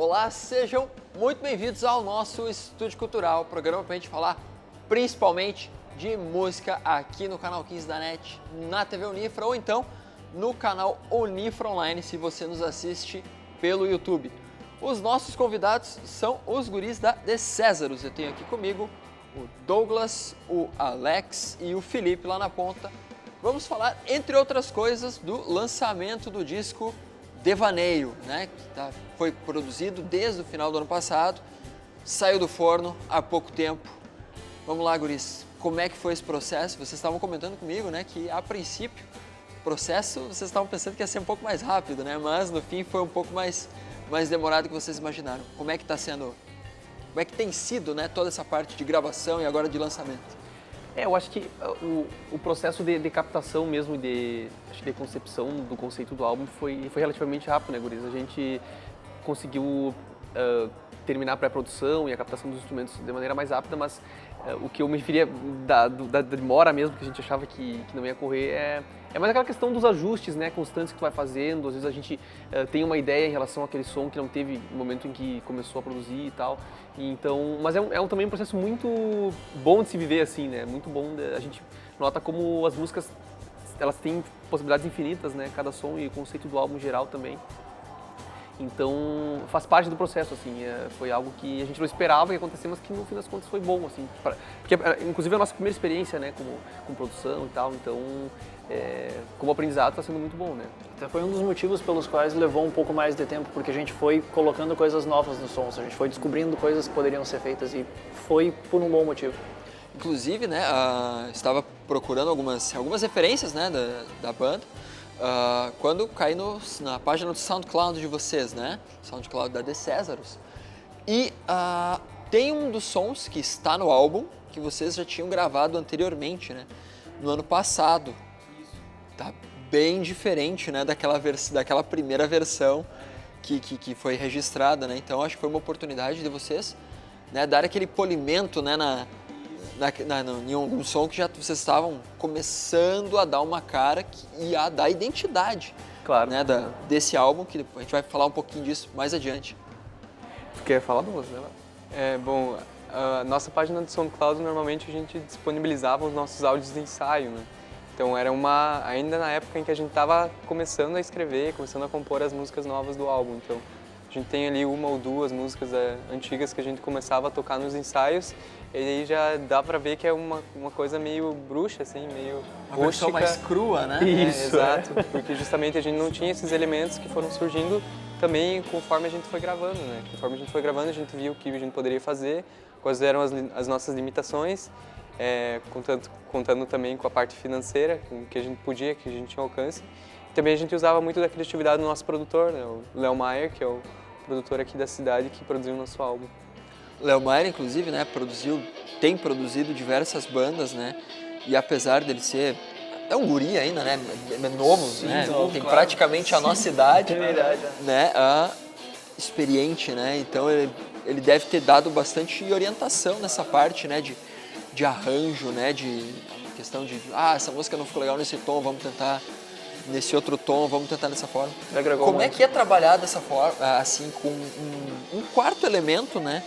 Olá, sejam muito bem-vindos ao nosso Estúdio Cultural, programa para a gente falar principalmente de música aqui no canal 15 da NET, na TV Unifra ou então no canal Unifra Online, se você nos assiste pelo YouTube. Os nossos convidados são os guris da The Césaros. Eu tenho aqui comigo o Douglas, o Alex e o Felipe lá na ponta. Vamos falar, entre outras coisas, do lançamento do disco Devaneio, né? Que foi produzido desde o final do ano passado, saiu do forno há pouco tempo. Vamos lá, guris, como é que foi esse processo? Vocês estavam comentando comigo, né, que a princípio o processo vocês estavam pensando que ia ser um pouco mais rápido, né? Mas no fim foi um pouco mais demorado do que vocês imaginaram. Como é que está sendo? Como é que tem sido, né, toda essa parte de gravação e agora de lançamento? Eu acho que o processo de captação mesmo, de concepção do conceito do álbum foi relativamente rápido, né, guris? A gente conseguiu terminar a pré-produção e a captação dos instrumentos de maneira mais rápida, mas o que eu me referia da demora mesmo, que a gente achava que não ia correr, é mais aquela questão dos ajustes, né, constantes que tu vai fazendo. Às vezes a gente tem uma ideia em relação àquele som que não teve no momento em que começou a produzir e tal. Então, mas também um processo muito bom de se viver assim, né? Muito bom. A gente nota como as músicas, elas têm possibilidades infinitas, né? Cada som e o conceito do álbum em geral também. Então, faz parte do processo, assim, foi algo que a gente não esperava que acontecesse, mas que no fim das contas foi bom, assim, porque inclusive é a nossa primeira experiência, né, com produção e tal, então, como aprendizado está sendo muito bom, né. Até foi um dos motivos pelos quais levou um pouco mais de tempo, porque a gente foi colocando coisas novas nos sons, a gente foi descobrindo coisas que poderiam ser feitas e foi por um bom motivo. Inclusive, né, estava procurando algumas referências, né, da banda. Quando caí na página do SoundCloud de vocês, né? SoundCloud da The Césaros. E tem um dos sons que está no álbum que vocês já tinham gravado anteriormente, né? No ano passado. Isso. Tá bem diferente, né? Daquela primeira versão que foi registrada, né? Então acho que foi uma oportunidade de vocês, né, dar aquele polimento, né, em algum som que já vocês estavam começando a dar uma cara e a dar identidade, claro, né, desse álbum, que a gente vai falar um pouquinho disso mais adiante. Tu quer falar, Douglas? Bom, a nossa página do SoundCloud, normalmente a gente disponibilizava os nossos áudios de ensaio, né? Então era ainda na época em que a gente estava começando a escrever, começando a compor as músicas novas do álbum. Então a gente tem ali uma ou duas músicas antigas que a gente começava a tocar nos ensaios, e aí já dá pra ver que é uma coisa meio bruxa, assim, meio uma versão mais crua, né? Isso, exato, porque justamente a gente não tinha esses elementos que foram surgindo também conforme a gente foi gravando, né? Conforme a gente foi gravando, a gente viu o que a gente poderia fazer, quais eram as nossas limitações, contando também com a parte financeira, com o que a gente podia, que a gente tinha alcance. E também a gente usava muito da criatividade do nosso produtor, né? O Léo Maier, que é o produtor aqui da cidade que produziu o nosso álbum. Léo Maier, inclusive, né, tem produzido diversas bandas, né, e apesar dele ser, é um guri ainda, né, é novo, sim, né, tem claro, praticamente a nossa idade, né, experiente, né, então ele deve ter dado bastante orientação nessa parte, né, de arranjo, né, de questão de, essa música não ficou legal nesse tom, vamos tentar nesse outro tom, vamos tentar dessa forma. Como é que é trabalhar dessa forma, assim, com um quarto elemento, né,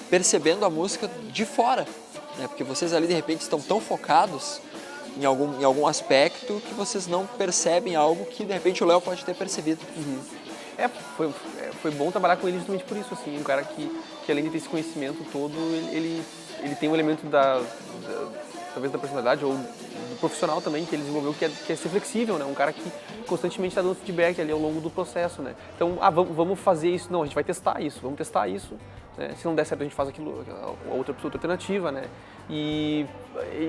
percebendo a música de fora, né? Porque vocês ali de repente estão tão focados em algum aspecto que vocês não percebem algo que de repente o Léo pode ter percebido. Uhum. Foi bom trabalhar com ele justamente por isso, assim, um cara que além de ter esse conhecimento todo, ele tem um elemento talvez da personalidade ou do profissional também que ele desenvolveu, que é ser flexível, né? Um cara que constantemente está dando feedback ali ao longo do processo, né? Então, vamos fazer isso, não, a gente vai testar isso, vamos testar isso, né? Se não der certo a gente faz aquilo, outra alternativa, né? E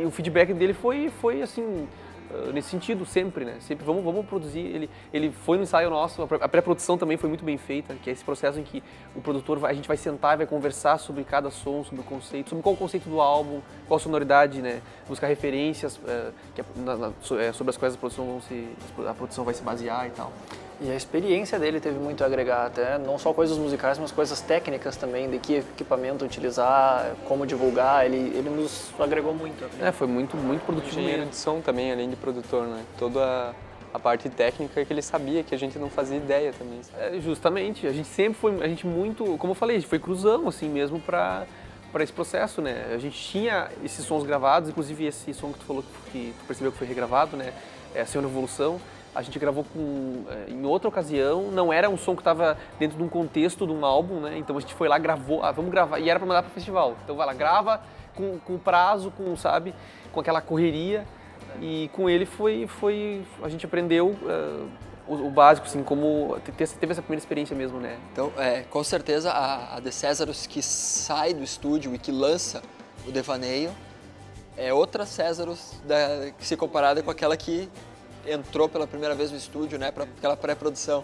o feedback dele foi assim, nesse sentido sempre, né? Sempre vamos produzir. Ele foi no ensaio nosso, a pré-produção também foi muito bem feita, que é esse processo em que o produtor a gente vai sentar e vai conversar sobre cada som, sobre o conceito, sobre qual o conceito do álbum, qual a sonoridade, né? Buscar referências sobre as quais a produção vai se basear e tal. E a experiência dele teve muito a agregar, até não só coisas musicais, mas coisas técnicas também, de que equipamento utilizar, como divulgar, ele nos agregou muito. Foi muito produtivo. Engenheiro de som também, além de produtor, né? Toda a parte técnica que ele sabia, que a gente não fazia ideia também, sabe? Justamente, a gente sempre foi, a gente muito, como eu falei, a gente foi cruzão assim mesmo para esse processo, né? A gente tinha esses sons gravados, inclusive esse som que tu falou que tu percebeu que foi regravado, né? É Senhor Evolução. A gente gravou em outra ocasião, não era um som que estava dentro de um contexto de um álbum, né? Então a gente foi lá, gravou, vamos gravar, e era para mandar para o festival. Então vai lá, grava com prazo, sabe, com aquela correria. E com ele a gente aprendeu o básico, assim, como teve essa primeira experiência mesmo, né? Então, com certeza, a The Césaros que sai do estúdio e que lança o Devaneio é outra Césaros que se comparada com aquela que entrou pela primeira vez no estúdio, né, para aquela pré-produção.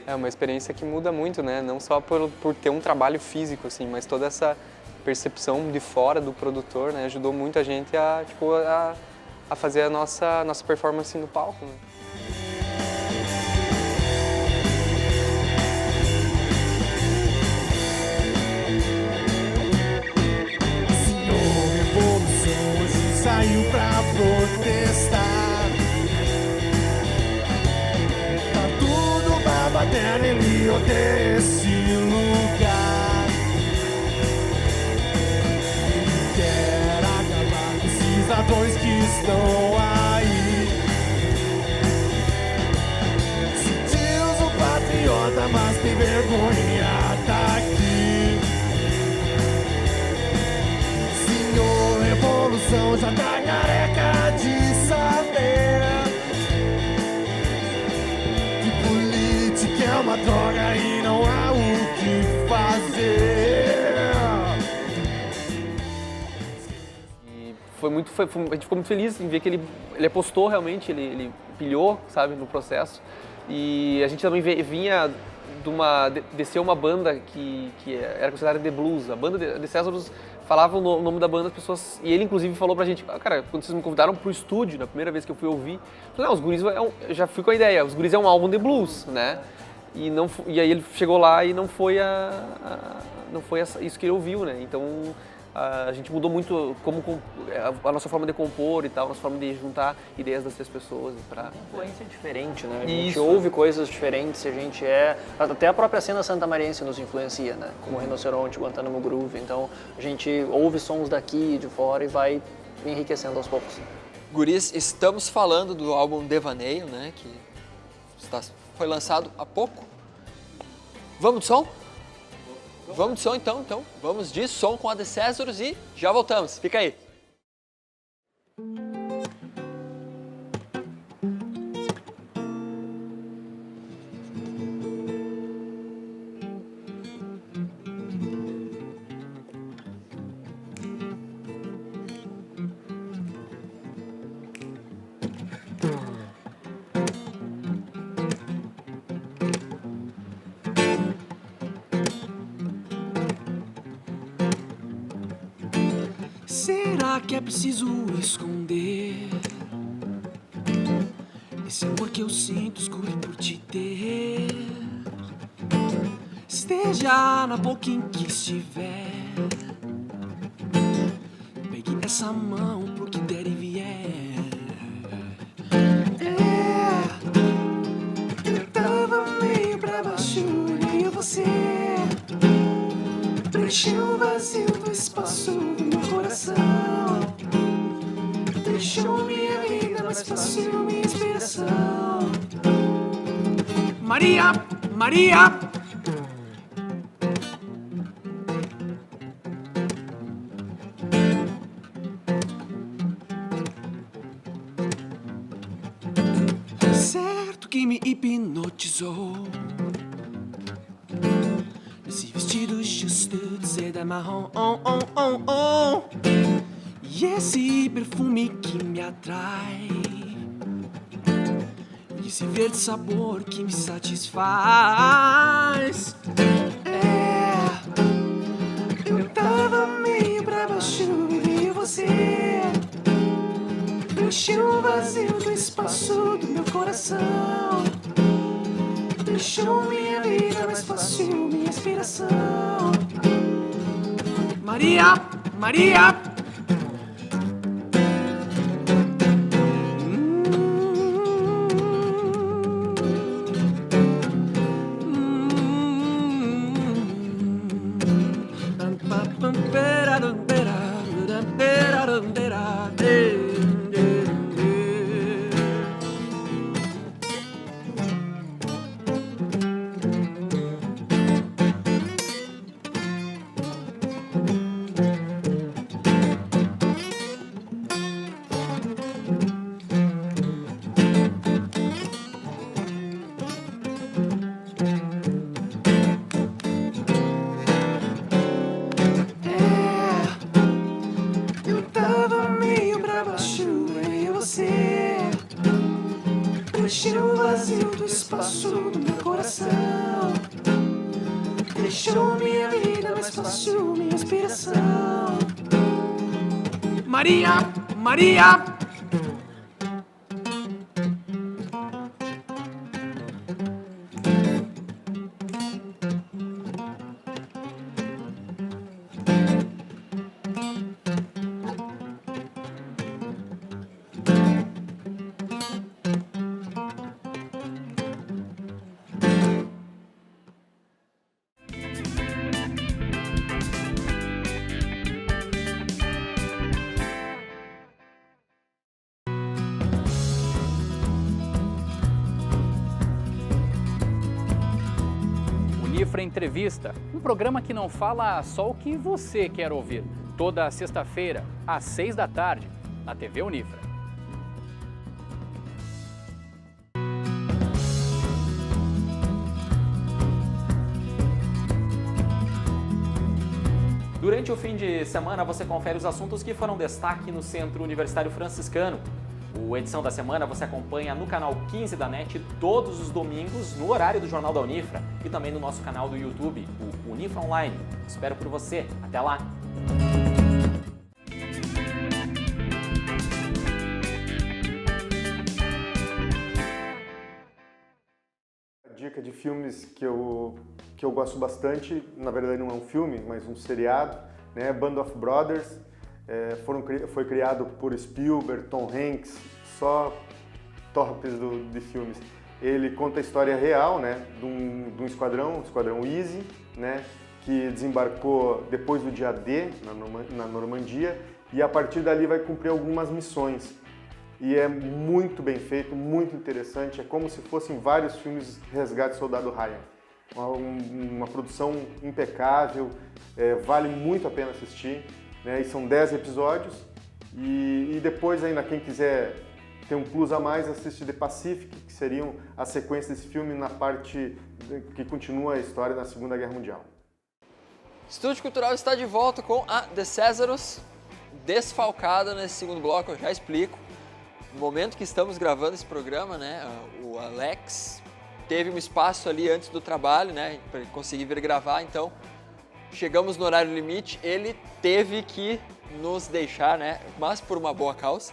É uma experiência que muda muito, né? Não só por ter um trabalho físico, assim, mas toda essa percepção de fora do produtor, né, ajudou muito a gente a fazer a nossa performance no palco, né? Senhor Evolução hoje saiu pra protestar. Tá tudo babadeiro, ele odeia esse lugar. Ele quer acabar com esses ladrões que estão aí. Se diz um patriota, mas tem vergonha daqui. Senhor Revolução já tá careca de saber que política é uma droga e não há o que fazer. E a gente ficou muito feliz em ver que ele apostou realmente, ele pilhou, sabe, no processo. E a gente também vinha descer uma banda que era considerada The Blues. A banda de Césaros falava o nome da banda, as pessoas... E ele, inclusive, falou pra gente, cara, quando vocês me convidaram pro estúdio, na primeira vez que eu fui ouvir, eu falei, não, os guris, eu já fui com a ideia, os guris é um álbum de blues, né? E aí ele chegou lá e não foi isso que ele ouviu, né? Então a gente mudou muito a nossa forma de compor e tal, a nossa forma de juntar ideias das três pessoas para Influência diferente, né? A gente Isso. ouve coisas diferentes, a gente até a própria cena santamariense nos influencia, né? Como Rinoceronte, Guantánamo Groove, então a gente ouve sons daqui, de fora e vai enriquecendo aos poucos. Guris, estamos falando do álbum Devaneio, né, que foi lançado há pouco. Vamos de som? Vamos de som então, vamos de som com a The Césaros e já voltamos, fica aí. Será que é preciso esconder esse amor que eu sinto escuro por te ter? Esteja na boca em que estiver, pegue essa mão pro que der e vier. Eu tava meio pra baixo e veio você, preencheu o vazio do espaço do meu coração, deixou minha vida mais fácil, minha inspiração. Maria, Maria. Certo que me hipnotizou esse vestido justo de seda marrom, e esse perfume que me atrai, e esse verde sabor que me satisfaz. Eu tava meio pra baixo e veio você, preencheu o vazio do espaço do meu coração, deixou minha vida mais fácil, minha inspiração. Maria, Maria. espaço do meu coração. Deixou minha vida mais fácil, minha inspiração. Maria, Maria. Unifra Entrevista, um programa que não fala só o que você quer ouvir. Toda sexta-feira, às 6 da tarde, na TV Unifra. Durante o fim de semana, você confere os assuntos que foram destaque no Centro Universitário Franciscano. O Edição da Semana você acompanha no canal 15 da NET todos os domingos, no horário do Jornal da Unifra e também no nosso canal do YouTube, o Unifra Online. Espero por você. Até lá! A dica de filmes que eu gosto bastante, na verdade não é um filme, mas um seriado, né? Band of Brothers. Foi criado por Spielberg, Tom Hanks, só tops de filmes. Ele conta a história real, né, de um esquadrão, o Esquadrão Easy, né, que desembarcou depois do dia D na Normandia e a partir dali vai cumprir algumas missões. E é muito bem feito, muito interessante, é como se fossem vários filmes Resgate Soldado Ryan. Uma produção impecável, vale muito a pena assistir. Né, e são 10 episódios e depois ainda quem quiser ter um plus a mais assiste The Pacific, que seriam a sequência desse filme na parte que continua a história na Segunda Guerra Mundial. Estúdio Cultural está de volta com a The Césaros, desfalcada nesse segundo bloco, eu já explico. No momento que estamos gravando esse programa, né, o Alex teve um espaço ali antes do trabalho, né, para conseguir vir gravar, então chegamos no horário limite, ele teve que nos deixar, né? Mas por uma boa causa.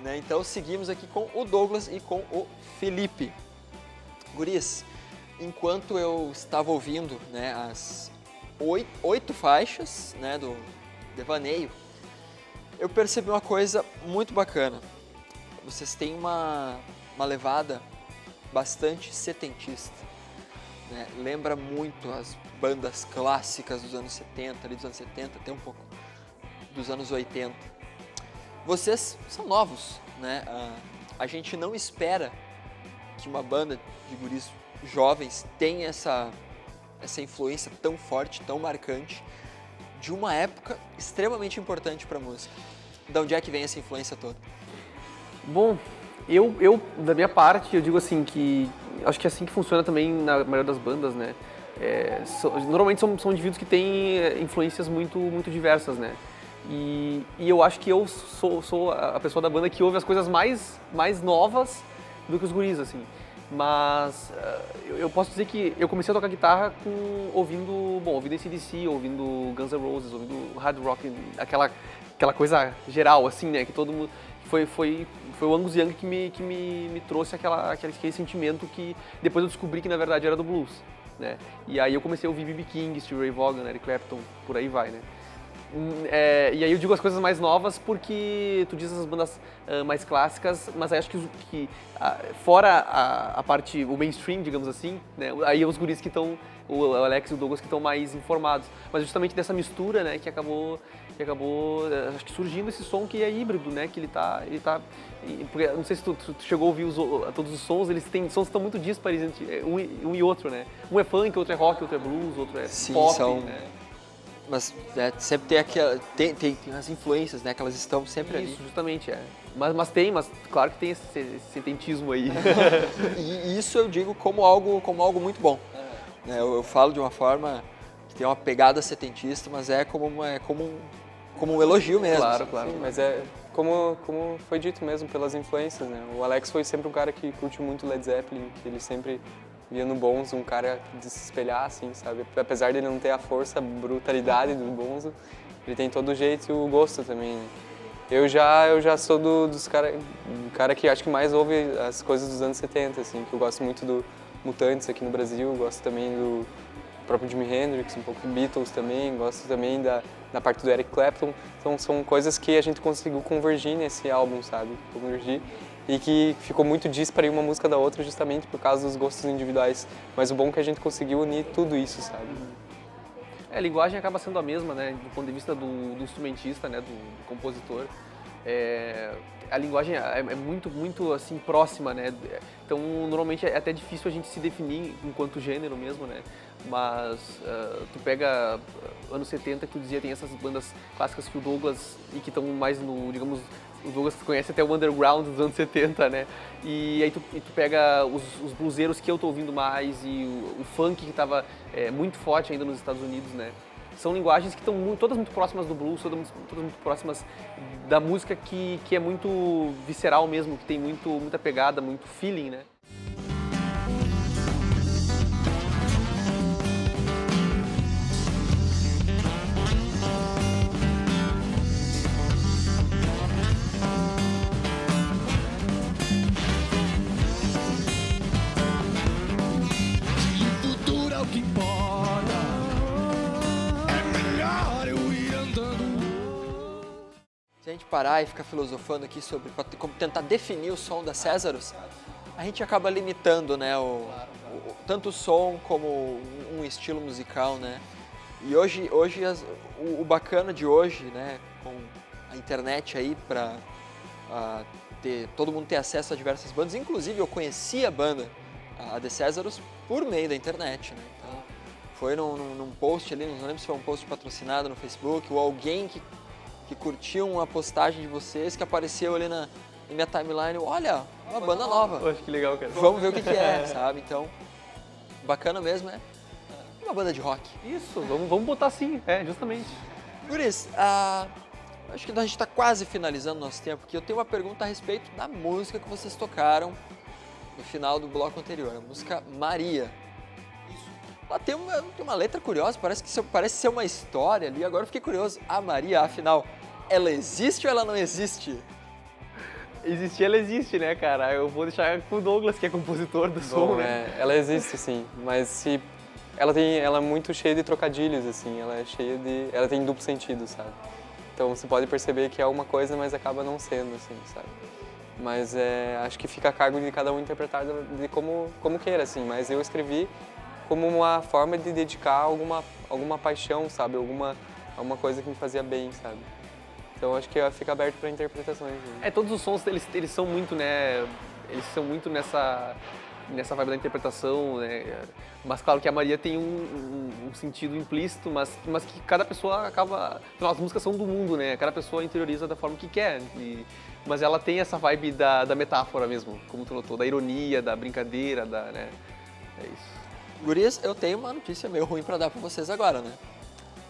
Né? Então seguimos aqui com o Douglas e com o Felipe. Guris, enquanto eu estava ouvindo, né, as 8 faixas, né, do Devaneio, eu percebi uma coisa muito bacana. Vocês têm uma levada bastante setentista. Né? Lembra muito as bandas clássicas dos anos 70, ali dos anos 70, até um pouco dos anos 80. Vocês são novos, né? A gente não espera que uma banda de guris jovens tenha essa influência tão forte, tão marcante, de uma época extremamente importante para a música. De onde é que vem essa influência toda? Bom, eu da minha parte, eu digo assim que acho que é assim que funciona também na maioria das bandas, né? Normalmente são indivíduos que têm influências muito diversas, né? E eu acho que eu sou a pessoa da banda que ouve as coisas mais novas do que os guris, assim. Mas eu posso dizer que eu comecei a tocar guitarra ouvindo AC/DC, ouvindo Guns N' Roses, ouvindo hard rock, aquela coisa geral, assim, né? Que todo mundo... Foi o Angus Young que me trouxe aquele sentimento que depois eu descobri que na verdade era do blues, né? E aí eu comecei a ouvir B.B. King, Stevie Ray Vaughan, Eric Clapton, por aí vai, né? E aí eu digo as coisas mais novas porque tu diz as bandas mais clássicas, mas aí acho que fora a parte, o mainstream, digamos assim, né? Aí os guris que estão, o Alex e o Douglas que estão mais informados, mas justamente dessa mistura, né, que acabou acho que surgindo esse som que é híbrido, né, que ele tá porque não sei se tu chegou a ouvir todos os sons, eles têm sons que estão muito díspares entre um e outro, né? Um é funk, outro é rock, outro é blues, outro é pop, né? Mas sempre tem as influências, né, que elas estão sempre ali. Isso, justamente, Mas claro que tem esse setentismo aí. E isso eu digo como algo muito bom. Eu falo de uma forma que tem uma pegada setentista, mas é como um elogio mesmo. Claro. Sim, mas como foi dito mesmo, pelas influências, né? O Alex foi sempre um cara que curte muito Led Zeppelin, que ele sempre via no Bonzo um cara de se espelhar, assim, sabe? Apesar dele não ter a força, a brutalidade do Bonzo, ele tem todo o jeito e o gosto também, né? Eu já sou do cara que acho que mais ouve as coisas dos anos 70, assim, que eu gosto muito do Mutantes aqui no Brasil, gosto também do próprio Jimi Hendrix, um pouco do Beatles também, gosto também da parte do Eric Clapton. Então são coisas que a gente conseguiu convergir nesse álbum, sabe? Convergir e que ficou muito disparo uma música da outra justamente por causa dos gostos individuais. Mas o bom é que a gente conseguiu unir tudo isso, sabe? A linguagem acaba sendo a mesma, né, do ponto de vista do instrumentista, né, do compositor. A linguagem é muito assim próxima, né? Então normalmente é até difícil a gente se definir enquanto gênero mesmo, né? Mas tu pega anos 70 que tu dizia, tem essas bandas clássicas que o Douglas e que estão mais no, digamos, o Douglas conhece até o underground dos anos 70, né? E aí tu pega os bluseiros que eu tô ouvindo mais e o funk que estava muito forte ainda nos Estados Unidos, né? São linguagens que estão todas muito próximas do blues, todas muito próximas da música que é muito visceral mesmo, que tem muita pegada, muito feeling, né? Se a gente parar e ficar filosofando aqui sobre como tentar definir o som da Césarus, a gente acaba limitando, né, tanto o som como um estilo musical, né? E hoje o bacana de hoje, né, com a internet aí para todo mundo ter acesso a diversas bandas, inclusive eu conheci a banda, a The Césarus, por meio da internet, né? Então, foi num post ali, não lembro se foi um post patrocinado no Facebook, ou alguém que curtiu uma postagem de vocês, que apareceu ali na minha timeline, olha, uma banda nova. Poxa, que legal, cara. Vamos ver o que é, sabe? Então, bacana mesmo, é uma banda de rock. Isso, vamos botar assim, justamente. Guris, acho que a gente está quase finalizando o nosso tempo, porque eu tenho uma pergunta a respeito da música que vocês tocaram no final do bloco anterior, a música Maria. Ela tem uma letra curiosa, parece ser uma história ali. Agora eu fiquei curioso. A Maria, afinal, ela existe ou ela não existe? Existir, ela existe, né, cara? Eu vou deixar com o Douglas, que é compositor do som, né? Ela existe, sim, mas ela é muito cheia de trocadilhos, assim. Ela tem duplo sentido, sabe? Então você pode perceber que é uma coisa, mas acaba não sendo, assim, sabe? Mas acho que fica a cargo de cada um interpretar de como queira, assim. Mas eu escrevi como uma forma de dedicar alguma paixão, sabe? Alguma coisa que me fazia bem, sabe? Então acho que fica aberto para interpretações. Né? Todos os sons, eles são muito, né? Eles são muito nessa vibe da interpretação, né? Mas claro que a Maria tem um sentido implícito, mas que cada pessoa acaba... Afinal, as músicas são do mundo, né? Cada pessoa interioriza da forma que quer. Mas ela tem essa vibe da metáfora mesmo, como tu notou, da ironia, da brincadeira, né? É isso. Gurias, eu tenho uma notícia meio ruim para dar para vocês agora, né?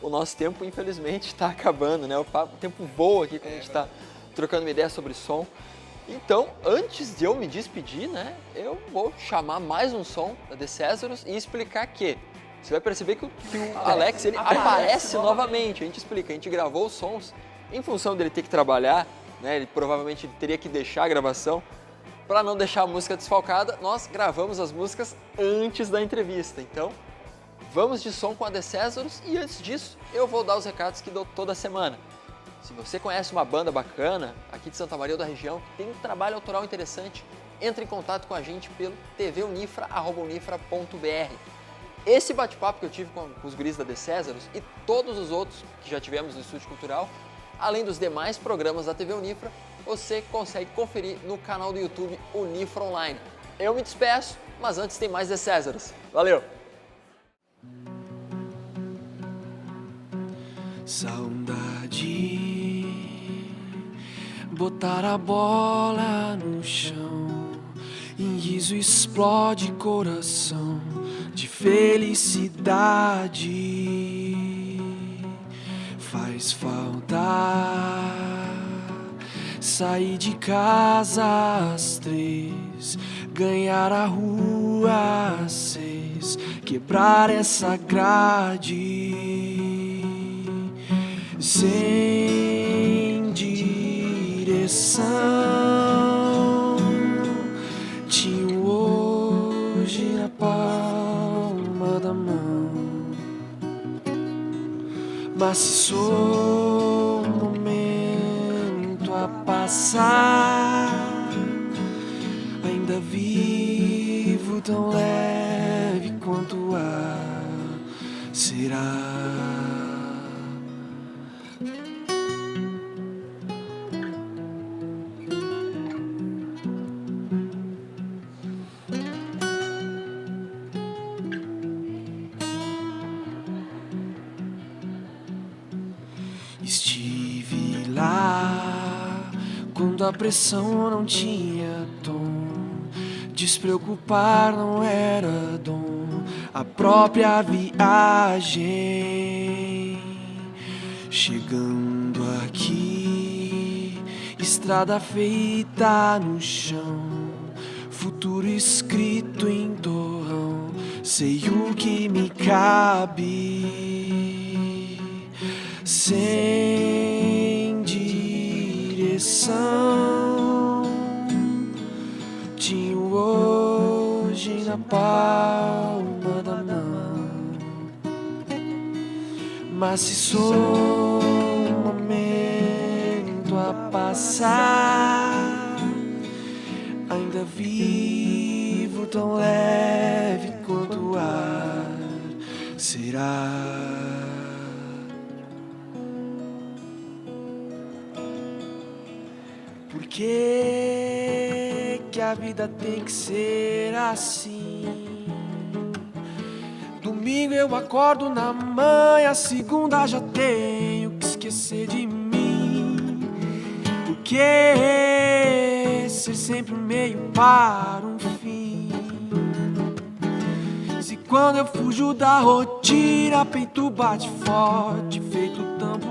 O nosso tempo, infelizmente, está acabando, né? O tempo voa aqui quando a gente está trocando uma ideia sobre som. Então, antes de eu me despedir, né? Eu vou chamar mais um som da The Césarus e explicar que você vai perceber que o Alex, ele aparece novamente. A gente explica, a gente gravou os sons em função dele ter que trabalhar, né? Ele provavelmente teria que deixar a gravação. Para não deixar a música desfalcada, nós gravamos as músicas antes da entrevista. Então, vamos de som com a The Césarus e antes disso, eu vou dar os recados que dou toda semana. Se você conhece uma banda bacana aqui de Santa Maria ou da região, que tem um trabalho autoral interessante, entre em contato com a gente pelo tvunifra@unifra.br. Esse bate-papo que eu tive com os guris da The Césarus e todos os outros que já tivemos no Estúdio Cultural, além dos demais programas da TV Unifra, você consegue conferir no canal do YouTube Unifra Online. Eu me despeço, mas antes tem mais The Césarus. Valeu! Saudade, botar a bola no chão, em riso explode coração de felicidade. Faz falta Sair de casa às 3, ganhar a rua às 6, quebrar essa grade sem direção. Tinha hoje na palma da mão, mas se sou um momento a passar, ainda vivo tão leve quanto o ar. Será? Estive lá quando a pressão não tinha tom, despreocupar não era dom, a própria viagem. Chegando aqui, estrada feita no chão, futuro escrito em torrão, sei o que me cabe, sem direção. Tinha hoje na palma da mão, mas se sou um momento a passar, ainda vivo tão leve quanto o ar. Será? Por que a vida tem que ser assim? Domingo eu acordo na manhã, segunda já tenho que esquecer de mim. Por que ser sempre um meio para um fim? Se quando eu fujo da rotina, peito bate forte, feito tampo